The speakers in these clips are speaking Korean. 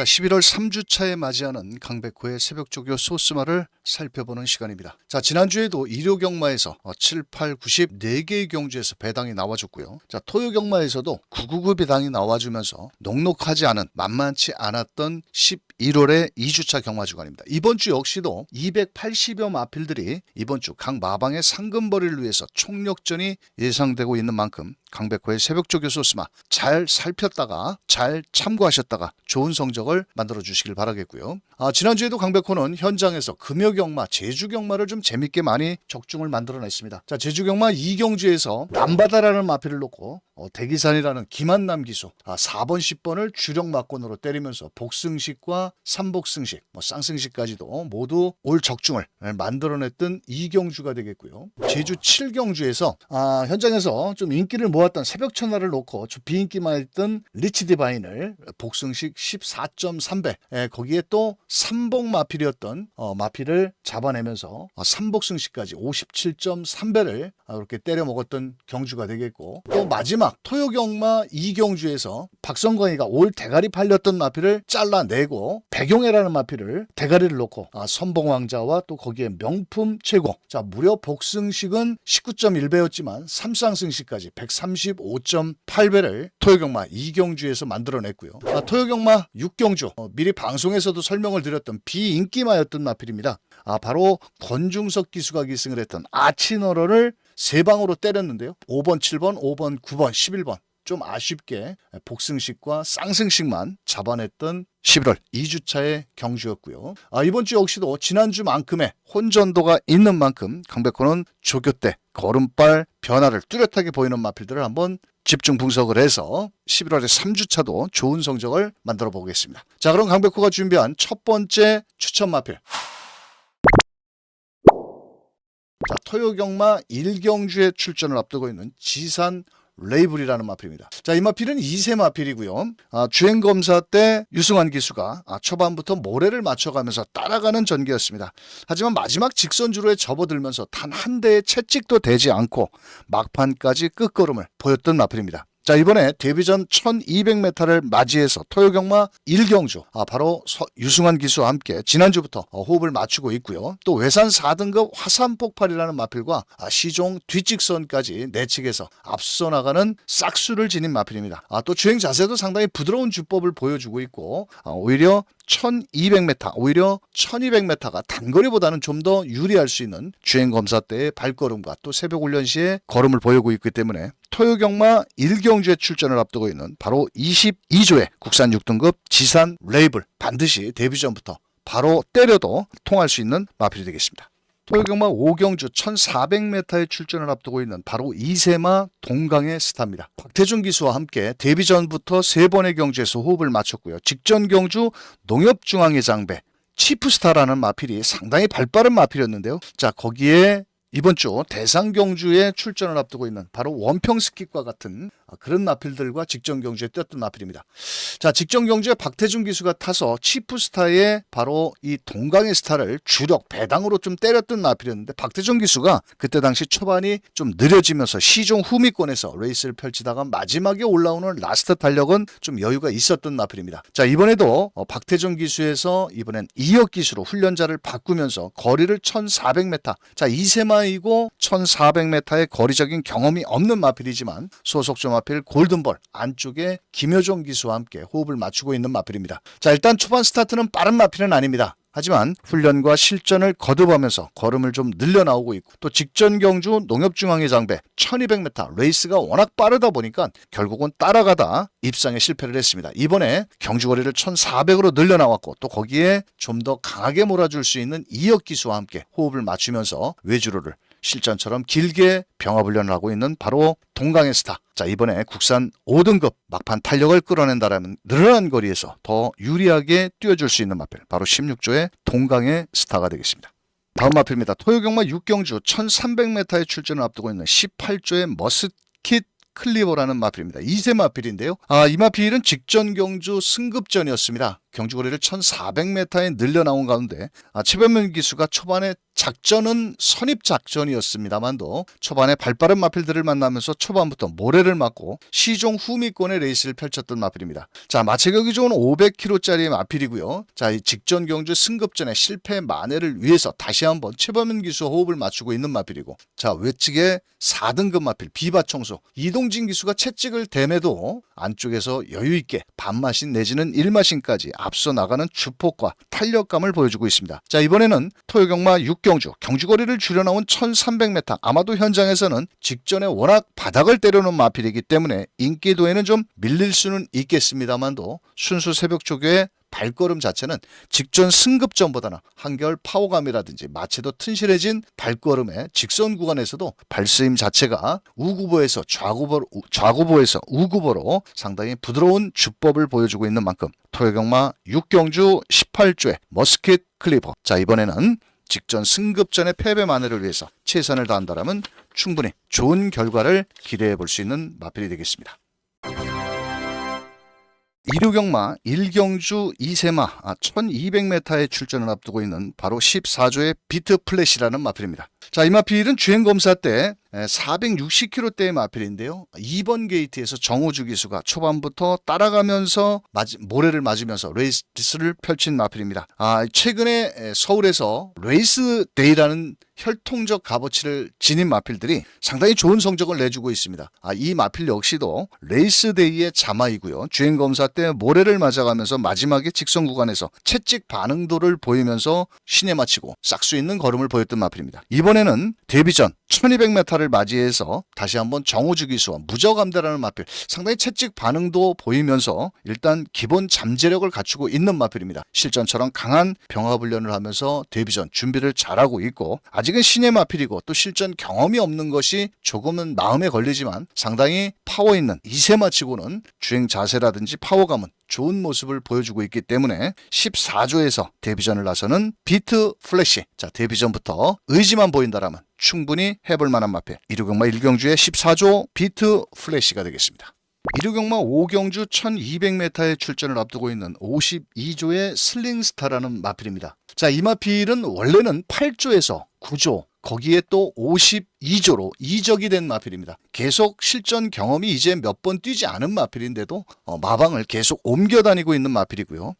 자, 11월 3주차에 맞이하는 강백호의 새벽조교 소스마를 살펴보는 시간입니다. 자, 지난주에도 일요경마에서 7, 8, 90 4개의 경주에서 배당이 나와줬고요. 자, 토요경마에서도 999 배당이 나와주면서 녹록하지 않은, 만만치 않았던 11월의 2주차 경마 주간입니다. 이번 주 역시도 280여 마필들이 이번 주 각 마방의 상금벌이를 위해서 총력전이 예상되고 있는 만큼 강백호의 새벽조교 소스마 잘 살폈다가 잘 참고하셨다가 좋은 성적을 만들어 주시길 바라겠고요. 지난주에도 강백호는 현장에서 금요경마, 제주경마를 좀 재밌게 많이 적중을 만들어냈습니다. 자, 제주경마 2경주에서 남바다라는 마필을 놓고 대기산이라는 김한남 기수 4번, 10번을 주력 막권으로 때리면서 복승식과 삼복승식, 쌍승식까지도 모두 올 적중을 만들어냈던 2경주가 되겠고요. 제주 7경주에서 현장에서 좀 인기를 모았던 새벽천하를 놓고 비인기만 했던 리치디바인을 복승식 14.3배, 거기에 또 삼복 마필이었던 마필을 잡아내면서 삼복승식까지 57.3배를 이렇게 때려 먹었던 경주가 되겠고, 또 마지막 토요경마 2경주에서 박성광이가 올 대가리 팔렸던 마필을 잘라내고 백용해라는 마필을 대가리를 놓고 선봉왕자와 또 거기에 명품 최고, 자, 무려 복승식은 19.1배였지만 삼쌍승식까지 135.8배를 토요경마 2경주에서 만들어냈고요. 토요경마 6경주, 미리 방송에서도 설명을 드렸던 비인기마였던 마필입니다. 바로 권중석 기수가 기승을 했던 아치너러를 3방으로 때렸는데요. 5번, 7번, 5번, 9번, 11번 좀 아쉽게 복승식과 쌍승식만 잡아냈던 11월 2주차의 경주였고요. 이번 주 역시도 지난주만큼의 혼전도가 있는 만큼 강백호는 조교 때 걸음발 변화를 뚜렷하게 보이는 마필들을 한번 집중 분석을 해서 11월의 3주차도 좋은 성적을 만들어 보겠습니다. 자, 그럼 강백호가 준비한 첫 번째 추천 마필. 자, 토요경마 1경주에 출전을 앞두고 있는 지산 레이블이라는 마필입니다. 자, 이 마필은 2세 마필이고요. 주행검사 때 유승환 기수가 초반부터 모래를 맞춰가면서 따라가는 전개였습니다. 하지만 마지막 직선주로에 접어들면서 단 한 대의 채찍도 되지 않고 막판까지 끝걸음을 보였던 마필입니다. 자, 이번에 데뷔전 1200m를 맞이해서 토요경마 1경주, 바로 유승환 기수와 함께 지난주부터 호흡을 맞추고 있고요. 또 외산 4등급 화산폭발이라는 마필과 시종 뒷직선까지 내측에서 앞서 나가는 싹수를 지닌 마필입니다. 또 주행 자세도 상당히 부드러운 주법을 보여주고 있고, 오히려 1200m, 오히려 1200m가 단거리보다는 좀 더 유리할 수 있는 주행검사 때의 발걸음과 또 새벽훈련 시에 걸음을 보이고 있기 때문에 토요경마 1경주에 출전을 앞두고 있는 바로 22조의 국산 6등급 지산 레이블, 반드시 데뷔전부터 바로 때려도 통할 수 있는 마필이 되겠습니다. 토요경마 5경주 1400m에 출전을 앞두고 있는 바로 2세마 동강의 스타입니다. 박태준 기수와 함께 데뷔전부터 3번의 경주에서 호흡을 맞췄고요. 직전 경주 농협중앙의 장배 치프스타라는 마필이 상당히 발빠른 마필이었는데요. 자, 거기에 이번 주 대상경주에 출전을 앞두고 있는 바로 원평스킷과 같은 그런 마필들과 직전 경주에 뛰었던 마필입니다. 자, 직전 경주에 박태준 기수가 타서 치프스타의 바로 이 동강의 스타를 주력 배당으로 좀 때렸던 마필이었는데, 박태준 기수가 그때 당시 초반이 좀 느려지면서 시종 후미권에서 레이스를 펼치다가 마지막에 올라오는 라스트 탄력은 좀 여유가 있었던 마필입니다. 자, 이번에도 박태준 기수에서 이번엔 이혁 기수로 훈련자를 바꾸면서 거리를 1400m, 자, 2세마이고 1400m의 거리적인 경험이 없는 마필이지만 소속조 마필 골든볼 안쪽에 김효종 기수와 함께 호흡을 맞추고 있는 마필입니다. 자, 일단 초반 스타트는 빠른 마필은 아닙니다. 하지만 훈련과 실전을 거듭하면서 걸음을 좀 늘려나오고 있고, 또 직전 경주 농협중앙의 장배 1200m 레이스가 워낙 빠르다 보니까 결국은 따라가다 입상에 실패를 했습니다. 이번에 경주거리를 1400으로 늘려나왔고, 또 거기에 좀 더 강하게 몰아줄 수 있는 이혁 기수와 함께 호흡을 맞추면서 외주로를 실전처럼 길게 병합훈련을 하고 있는 바로 동강의 스타. 자, 이번에 국산 5등급 막판 탄력을 끌어낸다라는 늘어난 거리에서 더 유리하게 뛰어줄 수 있는 마필, 바로 16조의 동강의 스타가 되겠습니다. 다음 마필입니다. 토요경마 6경주 1300m에 출전을 앞두고 있는 18조의 머스킷 클리버라는 마필입니다. 2세 마필인데요. 이 마필은 직전 경주 승급전이었습니다. 경주거리를 1400m에 늘려나온 가운데 최변문 기수가 초반에 작전은 선입작전이었습니다만도 초반에 발빠른 마필들을 만나면서 초반부터 모래를 맞고 시종 후미권의 레이스를 펼쳤던 마필입니다. 자, 마체격이 좋은 500km짜리 마필이고요. 자, 이 직전 경주 승급전의 실패 만회를 위해서 다시 한번 최변문 기수와 호흡을 맞추고 있는 마필이고, 자, 외측에 4등급 마필 비바청소 이동진 기수가 채찍을 댐에도 안쪽에서 여유있게 반마신 내지는 1마신까지 앞서 나가는 주폭과 탄력감을 보여주고 있습니다. 자, 이번에는 토요경마 6경주 경주거리를 줄여나온 1300m, 아마도 현장에서는 직전에 워낙 바닥을 때려놓은 마필이기 때문에 인기도에는 좀 밀릴 수는 있겠습니다만도 순수 새벽 조교의 발걸음 자체는 직전 승급전보다는 한결 파워감이라든지 마체도 튼실해진 발걸음의 직선 구간에서도 발스임 자체가 우구보에서 좌구보에서 우구보로 상당히 부드러운 주법을 보여주고 있는 만큼 토요경마 6경주 18조의 머스킷 클리버, 자, 이번에는 직전 승급전의 패배 만회를 위해서 최선을 다한다라면 충분히 좋은 결과를 기대해 볼 수 있는 마필이 되겠습니다. 일요경마 1경주 2세마 1200m의 출전을 앞두고 있는 바로 14조의 비트 플래시라는 마필입니다. 자, 이 마필은 주행검사 때 460km대의 마필인데요. 2번 게이트에서 정우주 기수가 초반부터 따라가면서 모래를 맞으면서 레이스를 펼친 마필입니다. 최근에 서울에서 레이스 데이라는 혈통적 값어치를 지닌 마필들이 상당히 좋은 성적을 내주고 있습니다. 이 마필 역시도 레이스 데이의 자마이고요. 주행검사 때 모래를 맞아가면서 마지막에 직선 구간에서 채찍 반응도를 보이면서 신에 마치고 싹수 있는 걸음을 보였던 마필입니다. 이번에는 데뷔전 1200m를 맞이해서 다시 한번 정우주 기수와 무저감대라는 마필, 상당히 채찍 반응도 보이면서 일단 기본 잠재력을 갖추고 있는 마필입니다. 실전처럼 강한 병합훈련을 하면서 데뷔전 준비를 잘하고 있고, 아직은 신의 마필이고 또 실전 경험이 없는 것이 조금은 마음에 걸리지만 상당히 파워 있는 이세마치고는 주행 자세라든지 파워감은 좋은 모습을 보여주고 있기 때문에 14조에서 데뷔전을 나서는 비트 플래시, 자, 데뷔전부터 의지만 보인다라면 충분히 해볼 만한 마필 일요경마 1경주의 14조 비트 플래시가 되겠습니다. 일요경마 5경주 1200m의 출전을 앞두고 있는 52조의 슬링스타라는 마필입니다. 자, 이 마필은 원래는 8조에서 9조, 거기에 또 52조로 이적이 된 마필입니다. 계속 실전 경험이 이제 몇 번 뛰지 않은 마필인데도 마방을 계속 옮겨 다니고 있는 마필이고요.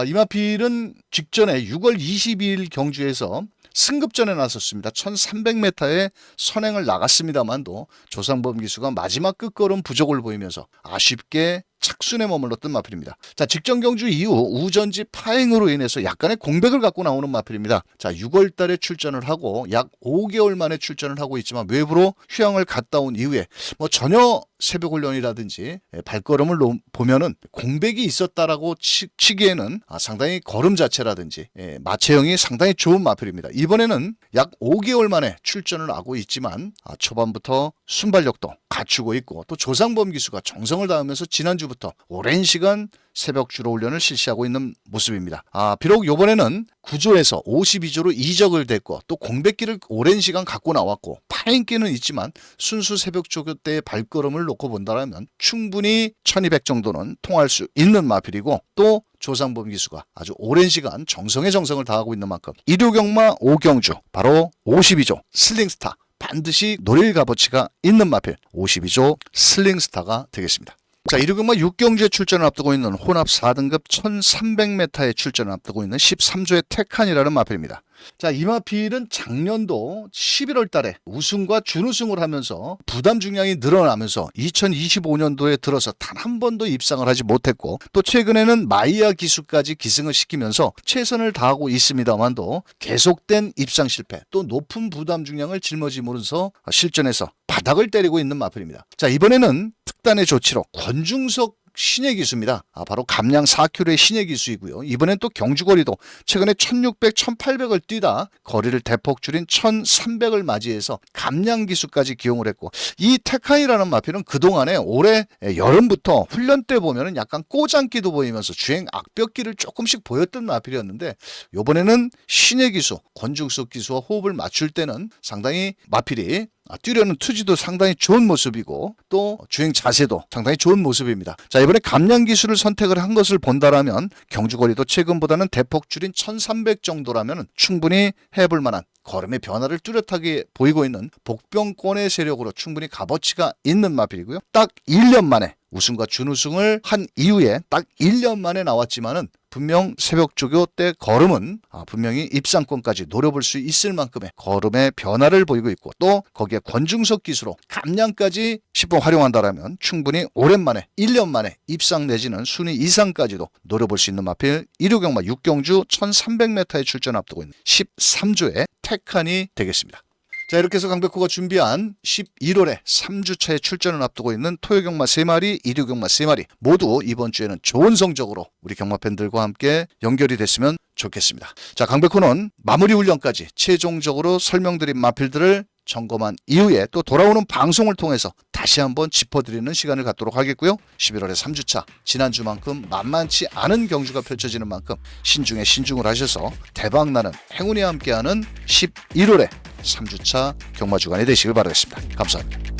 이 마필은 직전에 6월 22일 경주에서 승급전에 나섰습니다. 1300m의 선행을 나갔습니다만도 조상범 기수가 마지막 끝걸음 부족을 보이면서 아쉽게 착순에 머물렀던 마필입니다. 자, 직전 경주 이후 우전지 파행으로 인해서 약간의 공백을 갖고 나오는 마필입니다. 자, 6월 달에 출전을 하고 약 5개월 만에 출전을 하고 있지만 외부로 휴양을 갔다 온 이후에 전혀 새벽 훈련이라든지 발걸음을 보면은 공백이 있었다라고 치기에는 상당히 걸음 자체라든지 마체형이 상당히 좋은 마필입니다. 이번에는 약 5개월 만에 출전을 하고 있지만 초반부터 순발력도 갖추고 있고 또 조상범 기수가 정성을 다하면서 지난주부터 오랜 시간 새벽 주로 훈련을 실시하고 있는 모습입니다. 비록 이번에는 9조에서 52조로 이적을 됐고 또 공백기를 오랜 시간 갖고 나왔고 파행기는 있지만 순수 새벽 조교 때의 발걸음을 놓고 본다면 충분히 1200 정도는 통할 수 있는 마필이고 또 조상범 기수가 아주 오랜 시간 정성을 다하고 있는 만큼 일요경마 5경주 바로 52조 슬링스타, 반드시 노릴 값어치가 있는 마필 52조 슬링스타가 되겠습니다. 자, 일요경마 6경주에 출전을 앞두고 있는 혼합 4등급 1300m에 출전을 앞두고 있는 13조의 테칸이라는 마필입니다. 자, 이 마필은 작년도 11월 달에 우승과 준우승을 하면서 부담 중량이 늘어나면서 2025년도에 들어서 단 한 번도 입상을 하지 못했고 또 최근에는 마이야 기수까지 기승을 시키면서 최선을 다하고 있습니다만도 계속된 입상 실패 또 높은 부담 중량을 짊어지면서 실전에서 바닥을 때리고 있는 마필입니다. 자, 이번에는 특단의 조치로 권중석 신예 기수입니다. 바로 감량 4km의 신예 기수이고요. 이번엔 또 경주거리도 최근에 1600, 1800을 뛰다 거리를 대폭 줄인 1300을 맞이해서 감량 기수까지 기용을 했고, 이 테카이라는 마필은 그동안에 올해 여름부터 훈련 때 보면은 약간 꼬장기도 보이면서 주행 악벽기를 조금씩 보였던 마필이었는데 이번에는 신예 기수, 권중석 기수와 호흡을 맞출 때는 상당히 마필이 뛰려는 투지도 상당히 좋은 모습이고 또 주행 자세도 상당히 좋은 모습입니다. 자, 이번에 감량 기술을 선택을 한 것을 본다라면 경주거리도 최근보다는 대폭 줄인 1300 정도라면 충분히 해볼 만한 걸음의 변화를 뚜렷하게 보이고 있는 복병권의 세력으로 충분히 값어치가 있는 마필이고요. 딱 1년 만에 우승과 준우승을 한 이후에 딱 1년 만에 나왔지만은 분명 새벽조교 때 걸음은 분명히 입상권까지 노려볼 수 있을 만큼의 걸음의 변화를 보이고 있고 또 거기에 권중석 기수로 감량까지 10번 활용한다라면 충분히 오랜만에 1년 만에 입상 내지는 순위 이상까지도 노려볼 수 있는 마필 1호경마 6경주 1300m에 출전 앞두고 있는 13조의 테칸이 되겠습니다. 자, 이렇게 해서 강백호가 준비한 11월에 3주차에 출전을 앞두고 있는 토요경마 3마리, 일요경마 3마리 모두 이번 주에는 좋은 성적으로 우리 경마 팬들과 함께 연결이 됐으면 좋겠습니다. 자, 강백호는 마무리 훈련까지 최종적으로 설명드린 마필들을 점검한 이후에 또 돌아오는 방송을 통해서 다시 한번 짚어드리는 시간을 갖도록 하겠고요. 11월에 3주차 지난주만큼 만만치 않은 경주가 펼쳐지는 만큼 신중에 신중을 하셔서 대박나는 행운이 함께하는 11월에 3주차 경마주간이 되시길 바라겠습니다. 감사합니다.